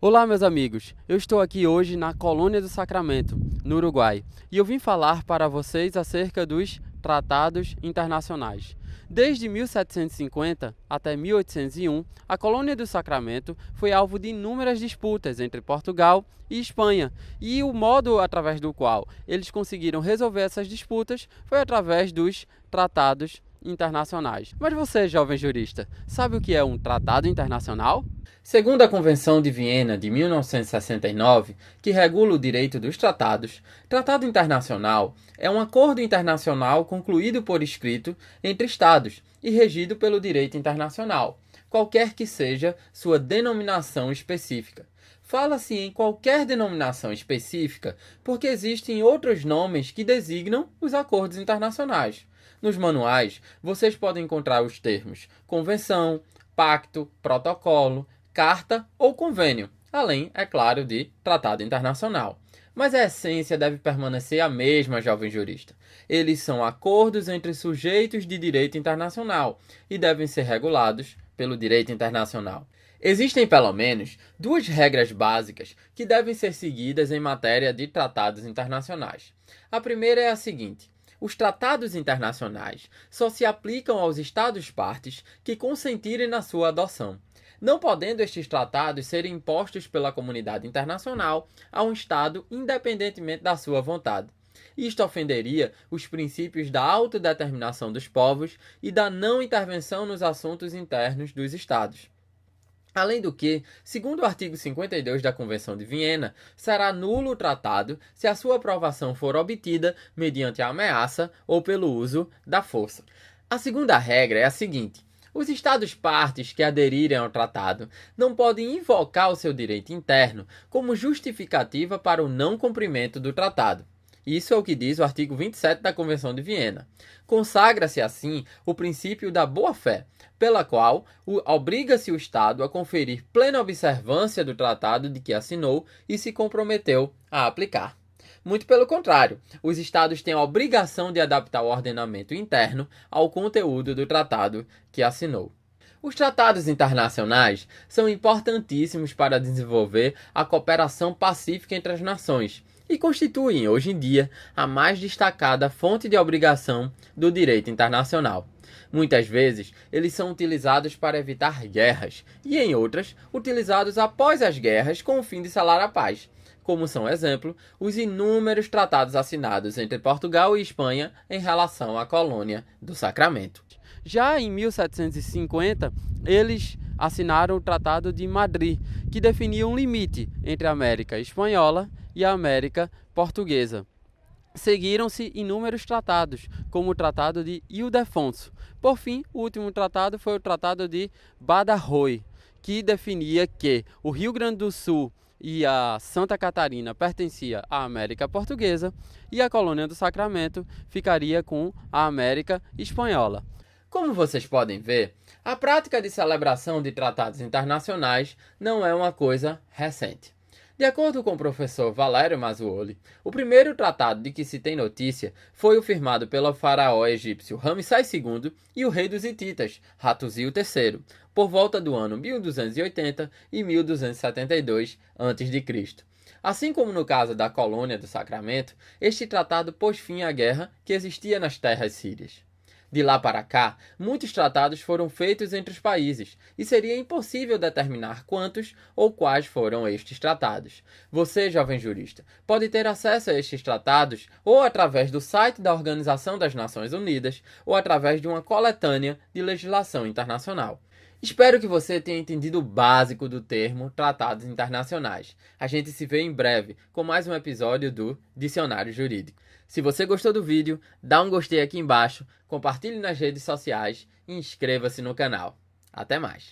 Olá, meus amigos. Eu estou aqui hoje na Colônia do Sacramento, no Uruguai, e eu vim falar para vocês acerca dos tratados internacionais. Desde 1750 até 1801, a Colônia do Sacramento foi alvo de inúmeras disputas entre Portugal e Espanha, e o modo através do qual eles conseguiram resolver essas disputas foi através dos tratados internacionais. Mas você, jovem jurista, sabe o que é um tratado internacional? Segundo a Convenção de Viena de 1969, que regula o direito dos tratados, tratado internacional é um acordo internacional concluído por escrito entre Estados e regido pelo direito internacional, qualquer que seja sua denominação específica. Fala-se em qualquer denominação específica porque existem outros nomes que designam os acordos internacionais. Nos manuais, vocês podem encontrar os termos convenção, pacto, protocolo, carta ou convênio, além, é claro, de tratado internacional. Mas a essência deve permanecer a mesma, jovem jurista. Eles são acordos entre sujeitos de direito internacional e devem ser regulados pelo direito internacional. Existem pelo menos duas regras básicas que devem ser seguidas em matéria de tratados internacionais. A primeira é a seguinte: os tratados internacionais só se aplicam aos Estados-partes que consentirem na sua adoção, não podendo estes tratados serem impostos pela comunidade internacional a um Estado independentemente da sua vontade. Isto ofenderia os princípios da autodeterminação dos povos e da não intervenção nos assuntos internos dos Estados. Além do que, segundo o artigo 52 da Convenção de Viena, será nulo o tratado se a sua aprovação for obtida mediante a ameaça ou pelo uso da força. A segunda regra é a seguinte: os Estados-partes que aderirem ao tratado não podem invocar o seu direito interno como justificativa para o não cumprimento do tratado. Isso é o que diz o artigo 27 da Convenção de Viena. Consagra-se, assim, o princípio da boa-fé, pela qual obriga-se o Estado a conferir plena observância do tratado de que assinou e se comprometeu a aplicar. Muito pelo contrário, os Estados têm a obrigação de adaptar o ordenamento interno ao conteúdo do tratado que assinou. Os tratados internacionais são importantíssimos para desenvolver a cooperação pacífica entre as nações e constituem, hoje em dia, a mais destacada fonte de obrigação do direito internacional. Muitas vezes, eles são utilizados para evitar guerras e, em outras, utilizados após as guerras com o fim de selar a paz, como são exemplo os inúmeros tratados assinados entre Portugal e Espanha em relação à colônia do Sacramento. Já em 1750, eles assinaram o Tratado de Madrid, que definia um limite entre a América Espanhola e a América Portuguesa. Seguiram-se inúmeros tratados, como o Tratado de Ildefonso. Por fim, o último tratado foi o Tratado de Badarroy, que definia que o Rio Grande do Sul e a Santa Catarina pertencia à América Portuguesa e a Colônia do Sacramento ficaria com a América Espanhola. Como vocês podem ver, a prática de celebração de tratados internacionais não é uma coisa recente. De acordo com o professor Valério Mazzuoli, o primeiro tratado de que se tem notícia foi o firmado pelo faraó egípcio Ramsés II e o rei dos hititas, Hattusil III, por volta do ano 1280 e 1272 a.C. Assim como no caso da Colônia do Sacramento, este tratado pôs fim à guerra que existia nas terras sírias. De lá para cá, muitos tratados foram feitos entre os países, e seria impossível determinar quantos ou quais foram estes tratados. Você, jovem jurista, pode ter acesso a estes tratados ou através do site da Organização das Nações Unidas ou através de uma coletânea de legislação internacional. Espero que você tenha entendido o básico do termo tratados internacionais. A gente se vê em breve com mais um episódio do Dicionário Jurídico. Se você gostou do vídeo, dá um gostei aqui embaixo, compartilhe nas redes sociais e inscreva-se no canal. Até mais!